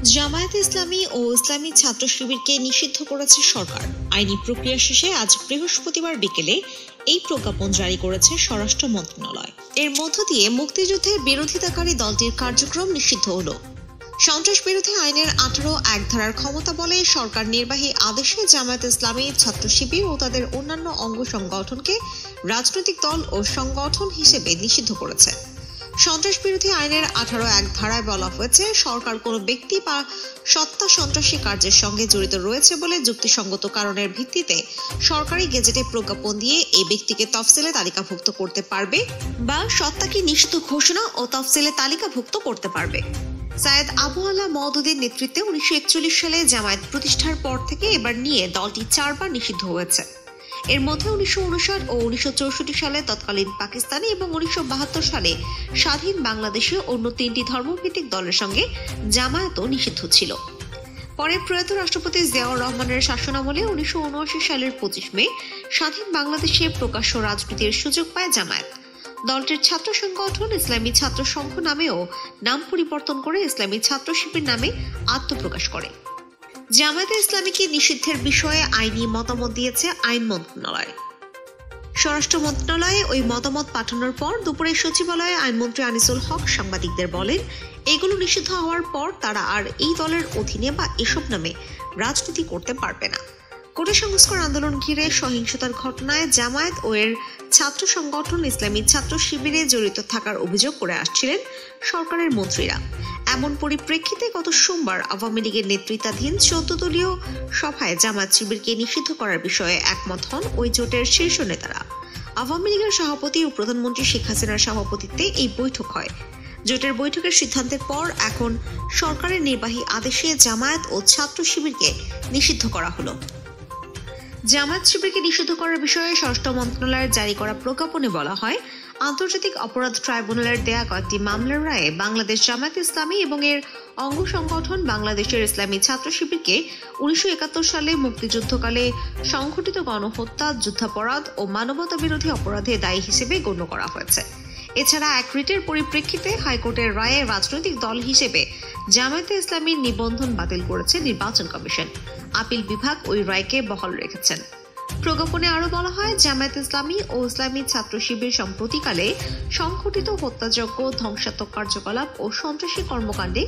জামায়াতে ইসলামী ও ইসলামী ছাত্র শিবিরকে নিষিদ্ধ করেছে সরকার। আইনি প্রক্রিয়া শেষে আজ বৃহস্পতিবার বিকেলে এই প্রজ্ঞাপন জারি করেছে স্বরাষ্ট্র মন্ত্রণালয়। এর মধ্য দিয়ে মুক্তিযুদ্ধের বিরোধিতাকারী দলটির কার্যক্রম নিষিদ্ধ হলো। সন্ত্রাস বিরোধী আইনের 18(1) ধারার ক্ষমতা বলে সরকার নির্বাহী আদেশে জামায়াতে ইসলামী, ছাত্র শিবির ও তাদের অন্যান্য অঙ্গ সংগঠনকে রাজনৈতিক দল ও সংগঠন হিসেবে নিষিদ্ধ করেছে। সন্ত্রাস বিরোধী আইনের 18(1) ধারায় বলা হয়েছে, সরকার কোনো ব্যক্তি বা সত্তা সন্ত্রাসী কার্যের সঙ্গে জড়িত রয়েছে বলে যুক্তিসঙ্গত কারণের ভিত্তিতে সরকারি গেজেটে প্রজ্ঞাপন দিয়ে এই ব্যক্তিকে তফসিলে তালিকাভুক্ত করতে পারবে বা সত্তাকে নিষিদ্ধ ঘোষণা ও তফসিলে তালিকাভুক্ত করতে পারবে। সায়েদ আবু আলা মওদুদের নেতৃত্বে 1941 সালে জামায়াত প্রতিষ্ঠার পর থেকে এবার নিয়ে দলটি 4 বার নিষিদ্ধ হয়েছে। এর মধ্যে 1959 ও 1964 সালে তৎকালীন পাকিস্তানি এবং 1972 সালে স্বাধীন বাংলাদেশে অন্য 3টি ধর্মভিত্তিক দলের সঙ্গে জামায়াতও নিষিদ্ধ ছিল। পরে প্রয়াত রাষ্ট্রপতি জিয়াউর রহমানের শাসনামলে 1979 সালের 25 মে স্বাধীন বাংলাদেশে প্রকাশ্য রাজনীতির সুযোগ পায় জামায়াত। দলটির ছাত্র সংগঠন ইসলামী ছাত্র সংঘ নামেও নাম পরিবর্তন করে ইসলামী ছাত্র শিবির নামে আত্মপ্রকাশ করে। জামায়াতে ইসলামীকে নিষিদ্ধের বিষয়ে আইনি মতামত দিয়েছে আইন মন্ত্রণালয়। স্বরাষ্ট্র মন্ত্রণালয়ে ওই মতামত পাঠানোর পর দুপুরে সচিবালয়ে আইনমন্ত্রী আনিসুল হক সাংবাদিকদের বলেন, এগুলো নিষিদ্ধ হওয়ার পর তারা আর এই দলের অধীনে বা এসব নামে রাজনীতি করতে পারবে না। কোটা সংস্কার আন্দোলন ঘিরে সহিংসতার ঘটনায় জামায়াত ও এর ছাত্র সংগঠন ইসলামী ছাত্র শিবিরে জড়িত থাকার অভিযোগ করে আসছিলেন সরকারের মন্ত্রীরা। এমন পরিপ্রেক্ষিতে গত সোমবার আওয়ামী লীগের নেতৃত্বাধীন 14 দলীয় সভায় জামায়াত শিবিরকে নিষিদ্ধ করার বিষয়ে একমত হন ওই জোটের শীর্ষ নেতারা। আওয়ামী লীগের সভাপতি ও প্রধানমন্ত্রী শেখ হাসিনার সভাপতিত্বে এই বৈঠক হয়। জোটের বৈঠকের সিদ্ধান্তের পর এখন সরকারের নির্বাহী আদেশে জামায়াত ও ছাত্র শিবিরকে নিষিদ্ধ করা হলো। জামায়াত শিবিরকে নিষিদ্ধ করার বিষয়ে স্বরাষ্ট্র মন্ত্রণালয়ের জারি করা প্রজ্ঞাপনে বলা হয়, আন্তর্জাতিক অপরাধ ট্রাইব্যুনালের দেয়া কয়েকটি মামলার রায়ে বাংলাদেশ জামায়াত ইসলামী এবং এর অঙ্গ সংগঠন বাংলাদেশের ইসলামী ছাত্র শিবিরকে 1971 সালে মুক্তিযুদ্ধকালে সংঘটিত গণহত্যা, যুদ্ধাপরাধ ও মানবতা বিরোধী অপরাধে দায়ী হিসেবে গণ্য করা হয়েছে। এছাড়া এক রিটের পরিপ্রেক্ষিতে হাইকোর্টের রায়ে রাজনৈতিক দল হিসেবে জামায়াতে ইসলামীর নিবন্ধন বাতিল করেছে নির্বাচন কমিশন। আপিল বিভাগ ওই রায়কে বহাল রেখেছেন। প্রজ্ঞাপনে আরো বলা হয়, জামায়াত ইসলামী ও ইসলামী ছাত্র শিবির সম্প্রতিকালে সংঘটিত হত্যাযজ্ঞ, ধ্বংসাত্মক কার্যকলাপ ও সন্ত্রাসী কর্মকাণ্ডে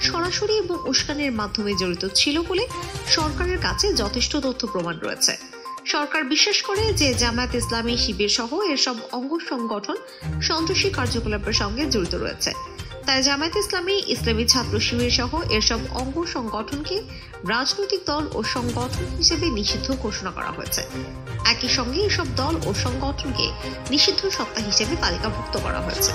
সরাসরি এবং উস্কানির মাধ্যমে জড়িত ছিল বলে সরকারের কাছে যথেষ্ট তথ্য প্রমাণ রয়েছে। সরকার বিশ্বাস করে যে জামায়াত ইসলামী শিবির সহ এর সব অঙ্গ সংগঠন সন্ত্রাসী কার্যকলাপের সঙ্গে জড়িত রয়েছে। তাই জামায়াত ইসলামী, ইসলামী ছাত্র শিবির সহ এর সব অঙ্গ সংগঠনকে রাজনৈতিক দল ও সংগঠন হিসেবে নিষিদ্ধ ঘোষণা করা হয়েছে। একই সঙ্গে এসব দল ও সংগঠনকে নিষিদ্ধ সত্তা হিসেবে তালিকাভুক্ত করা হয়েছে।